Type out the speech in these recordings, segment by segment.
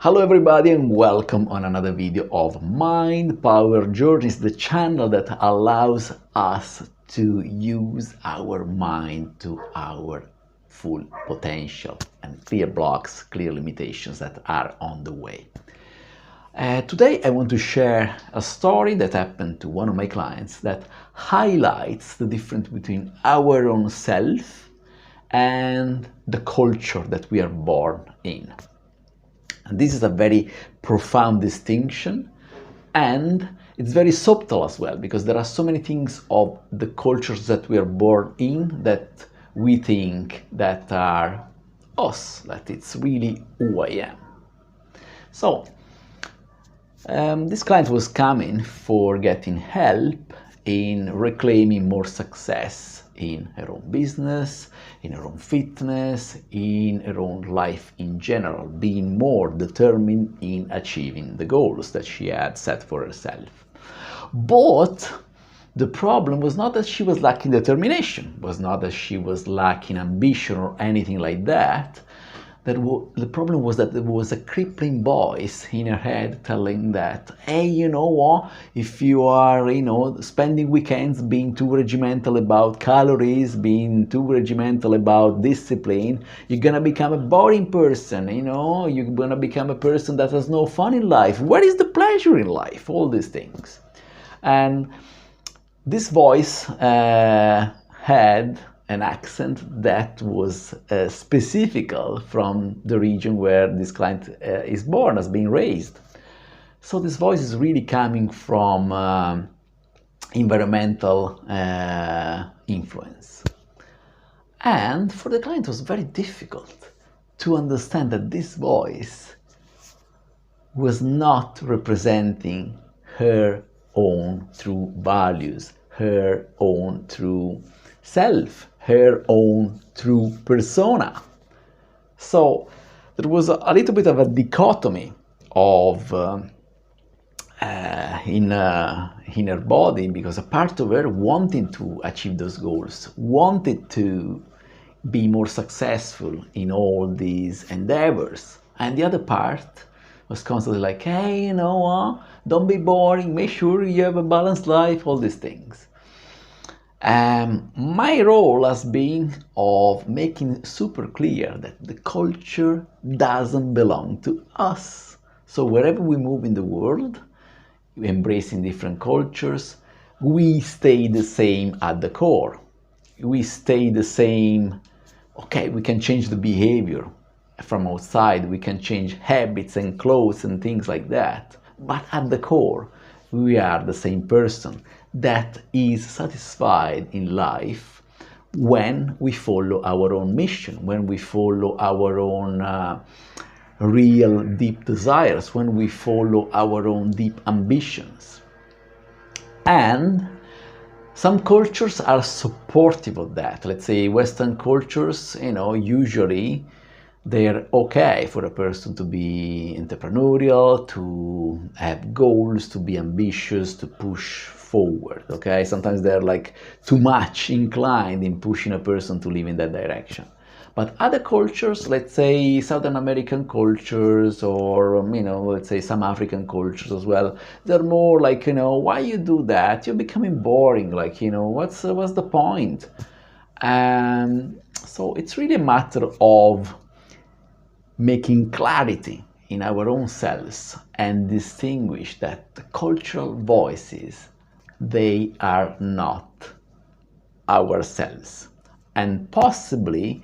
Hello everybody and welcome on another video of Mind Power Journeys, the channel that allows us to use our mind to our full potential and clear blocks, clear limitations that are on the way. Today I want to share a story that happened to one of my clients that highlights the difference between our own self and the culture that we are born in. And this is a very profound distinction, and it's very subtle as well, because there are so many things of the cultures that we are born in that we think that are us, that it's really who I am. So this client was coming for getting help in reclaiming more success in her own business, in her own fitness, in her own life in general, being more determined in achieving the goals that she had set for herself. But the problem was not that she was lacking determination, was not that she was lacking ambition or anything like that. The problem was that there was a crippling voice in her head telling that, hey, you know what, if you are, spending weekends being too regimental about calories, being too regimental about discipline, you're gonna become a boring person, you're gonna become a person that has no fun in life. Where is the pleasure in life? All these things. And this voice had an accent that was specific from the region where this client is born, has been raised. So this voice is really coming from environmental influence. And for the client it was very difficult to understand that this voice was not representing her own true values, her own true self, her own true persona. So there was a little bit of a dichotomy of in her body, because a part of her wanting to achieve those goals, wanted to be more successful in all these endeavors, and the other part was constantly like, hey, don't be boring, make sure you have a balanced life, all these things. My role has been of making super clear that the culture doesn't belong to us. So wherever we move in the world, embracing different cultures, we stay the same at the core. We stay the same. Okay, we can change the behavior from outside, we can change habits and clothes and things like that, but at the core, we are the same person that is satisfied in life when we follow our own mission, when we follow our own real deep desires, when we follow our own deep ambitions. And some cultures are supportive of that. Let's say Western cultures, usually they're okay for a person to be entrepreneurial, to have goals, to be ambitious, to push forward, okay? Sometimes they're like too much inclined in pushing a person to live in that direction. But other cultures, let's say Southern American cultures, or, let's say some African cultures as well, they're more like, why you do that? You're becoming boring, like, what's the point? So it's really a matter of making clarity in our own selves and distinguish that the cultural voices, they are not ourselves. And possibly,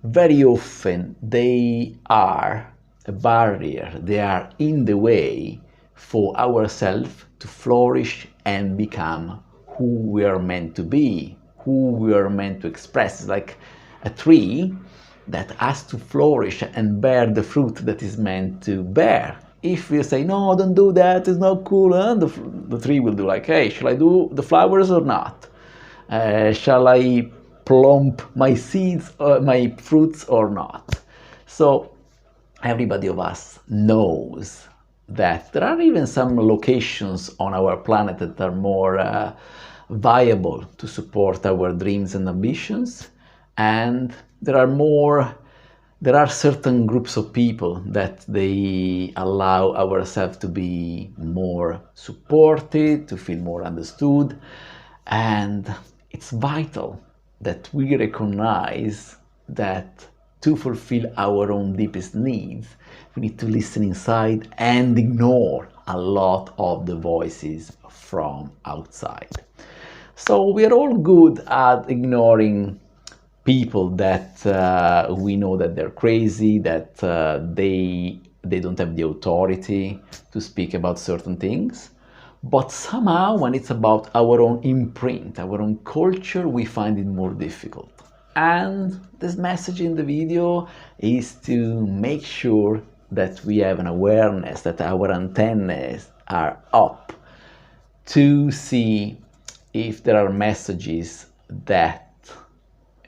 very often, they are a barrier, they are in the way for ourselves to flourish and become who we are meant to be, who we are meant to express. It's like a tree that has to flourish and bear the fruit that is meant to bear. If we say, no, don't do that, it's not cool, the tree will do like, hey, shall I do the flowers or not? Shall I plump my seeds, or my fruits or not? So everybody of us knows that there are even some locations on our planet that are more viable to support our dreams and ambitions, and there are more There are certain groups of people that they allow ourselves to be more supported, to feel more understood, and it's vital that we recognize that to fulfill our own deepest needs, we need to listen inside and ignore a lot of the voices from outside. So we are all good at ignoring people that we know that they're crazy, that they don't have the authority to speak about certain things. But somehow, when it's about our own imprint, our own culture, we find it more difficult. And this message in the video is to make sure that we have an awareness, that our antennas are up to see if there are messages that,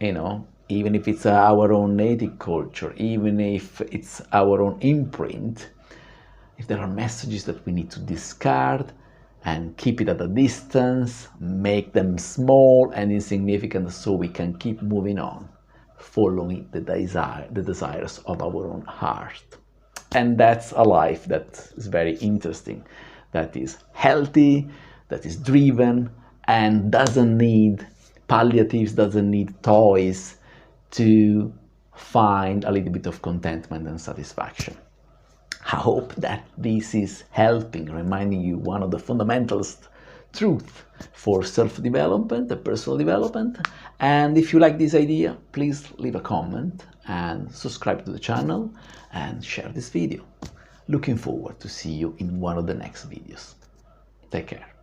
even if it's our own native culture, even if it's our own imprint, if there are messages that we need to discard and keep it at a distance, make them small and insignificant so we can keep moving on, following the desires of our own heart. And that's a life that is very interesting, that is healthy, that is driven, and doesn't need palliatives, doesn't need toys to find a little bit of contentment and satisfaction. I hope that this is helping, reminding you one of the fundamentalist truths for self-development and personal development. And if you like this idea, please leave a comment and subscribe to the channel and share this video. Looking forward to see you in one of the next videos. Take care.